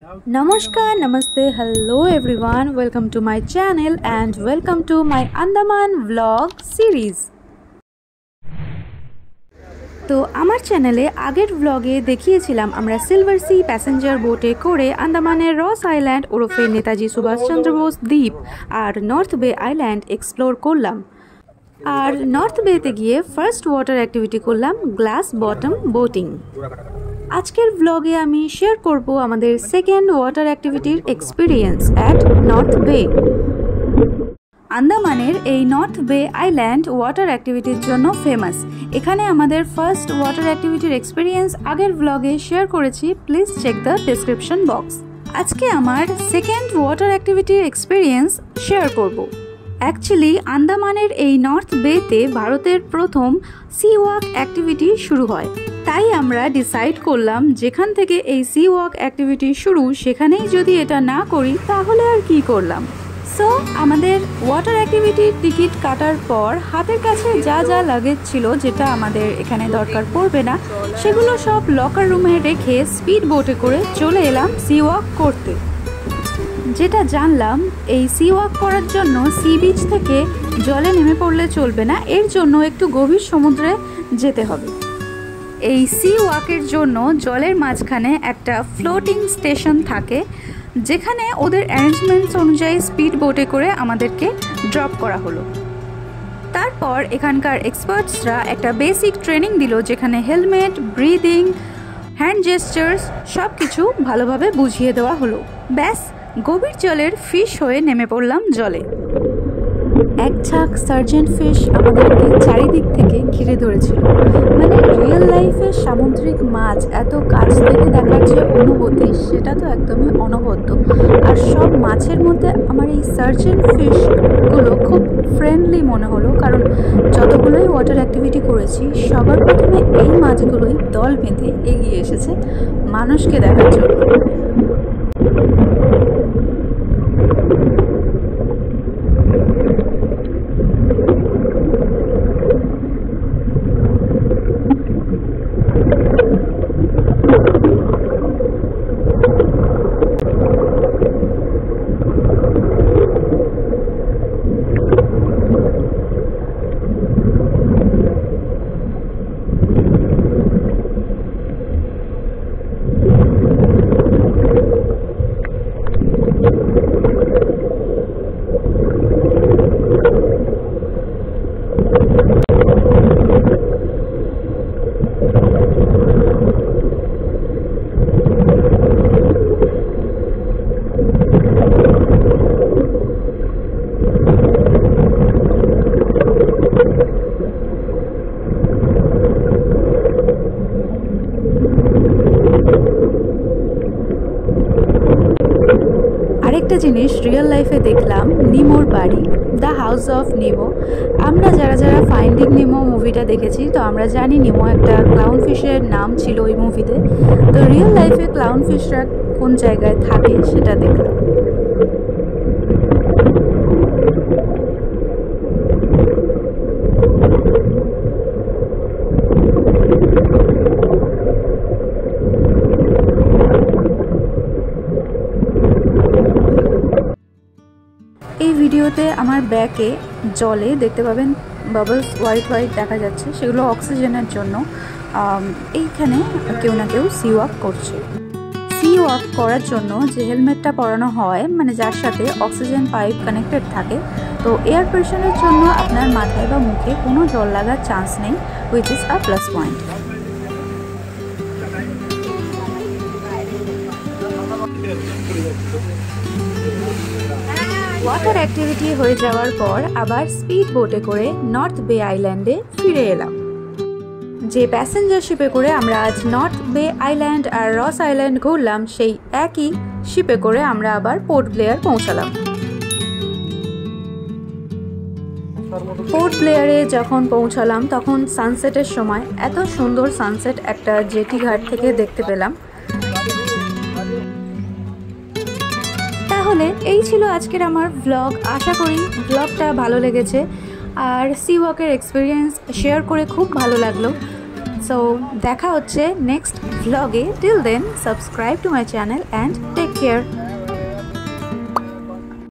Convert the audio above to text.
Namaskar, Namaste, hello everyone, welcome to my channel and welcome to my Andaman vlog series. তো আমার চ্যানেলে আগের ব্লগে দেখিয়েছিলাম আমরা সিলভার সি প্যাসেঞ্জার বোটে করে আন্দামানের রস আইল্যান্ড ওরফে নেতাজি সুভাষচন্দ্র বোস দ্বীপ আর নর্থ বে আইল্যান্ড এক্সপ্লোর করলাম। আর নর্থ বেতে গিয়ে ফার্স্ট ওয়াটার অ্যাক্টিভিটি করলাম গ্লাস বটম বোটিং। আজকের ব্লগে আমি শেয়ার করব আমাদের সেকেন্ড ওয়াটার অ্যাক্টিভিটির এক্সপিরিয়েন্স অ্যাট নর্থ বে। আন্দামানের এই নর্থ বে আইল্যান্ড ওয়াটার অ্যাক্টিভিটির জন্য ফেমাস। এখানে আমাদের ফার্স্ট ওয়াটার অ্যাক্টিভিটির এক্সপিরিয়েন্স আগের ব্লগে শেয়ার করেছি, please check the description box. আজকে আমার সেকেন্ড ওয়াটার অ্যাক্টিভিটির এক্সপিরিয়েন্স শেয়ার করব। অ্যাকচুয়ালি আন্দামানের এই নর্থ বেতে ভারতের প্রথম সি ওয়াক অ্যাক্টিভিটি শুরু হয়, তাই আমরা ডিসাইড করলাম যেখান থেকে এই সি ওয়াক অ্যাক্টিভিটি শুরু সেখানেই যদি এটা না করি তাহলে আর কি করলাম। সো আমাদের ওয়াটার অ্যাক্টিভিটির টিকিট কাটার পর হাতের কাছে যা যা লাগেজ ছিল যেটা আমাদের এখানে দরকার পড়বে না সেগুলো সব লকার রুমে রেখে স্পিড বোটে করে চলে এলাম সি ওয়াক করতে। যেটা জানলাম এই সি ওয়াক করার জন্য সি বিচ থেকে জলে নেমে পড়লে চলবে না, এর জন্য একটু গভীর সমুদ্রে যেতে হবে। এই সি ওয়াকের জন্য জলের মাঝখানে একটা ফ্লোটিং স্টেশন থাকে যেখানে ওদের অ্যারেঞ্জমেন্টস অনুযায়ী স্পিড বোটে করে আমাদেরকে ড্রপ করা হলো। তারপর এখানকার এক্সপার্টসরা একটা বেসিক ট্রেনিং দিল যেখানে হেলমেট, ব্রিদিং, হ্যান্ড জেস্টার্স সব কিছু ভালোভাবে বুঝিয়ে দেওয়া হলো। ব্যাস গভীর জলের ফিশ হয়ে নেমে পড়লাম জলে। এক ঝাঁক সার্জেন্ট ফিশ আমাদেরকে চারিদিক থেকে ঘিরে ধরেছিল। মানে রিয়েল লাইফের সামুদ্রিক মাছ এত কাছ থেকে দেখার যে অনুভূতি সেটা তো একদমই অনবদ্য। আর সব মাছের মধ্যে আমার এই সার্জেন্ট ফিশগুলো খুব ফ্রেন্ডলি মনে হলো, কারণ যতগুলোই ওয়াটার অ্যাক্টিভিটি করেছি সবার প্রথমে এই মাছগুলোই দল বেঁধে এগিয়ে এসেছে মানুষকে দেখার জন্য। আরেকটা জিনিস রিয়েল লাইফে দেখলাম, নিমোর বাড়ি, দ্য হাউস অফ নিমো। আমরা যারা যারা ফাইন্ডিং নিমো মুভিটা দেখেছি তো আমরা জানি নিমো একটা ক্লাউন ফিশের নাম ছিল ওই মুভিতে। তো রিয়েল লাইফে ক্লাউন ফিশরা কোন জায়গায় থাকে সেটা দেখলাম। এই ভিডিওতে আমার ব্যাকে জলে দেখতে পাবেন বাবলস হোয়াইট হোয়াইট দেখা যাচ্ছে, সেগুলো অক্সিজেনের জন্য। এইখানে কেউ না কেউ সি ওয়াক করছে। সি ওয়াক করার জন্য যে হেলমেটটা পরানো হয়, মানে যার সাথে অক্সিজেন পাইপ কানেক্টেড থাকে, তো এয়ার প্রেশারের জন্য আপনার মাথায় বা মুখে কোনো জল লাগার চান্স নেই, which is a plus point. Water activity হয়ে যাওয়ার পর আবার স্পিড বোটে করে নর্থ বে আইল্যান্ডে ফিরে এলাম। যে প্যাসেঞ্জার শিপে করে আমরা আজ নর্থ বে আইল্যান্ড আর রস আইল্যান্ড ঘুরলাম সেই একই শিপে করে আমরা আবার পোর্ট ব্লেয়ার পৌঁছালাম। পোর্ট ব্লেয়ারে যখন পৌঁছালাম তখন সানসেটের সময় এত সুন্দর সানসেট একটা জেটি ঘাট থেকে দেখতে পেলাম। তাহলে এই ছিল আজকের আমার ব্লগ। আশা করি ব্লগটা ভালো লেগেছে আর সি ওয়াকের এক্সপিরিয়েন্স শেয়ার করে খুব ভালো লাগলো। সো দেখা হচ্ছে নেক্সট ভ্লগে। Till then subscribe to my channel and take care.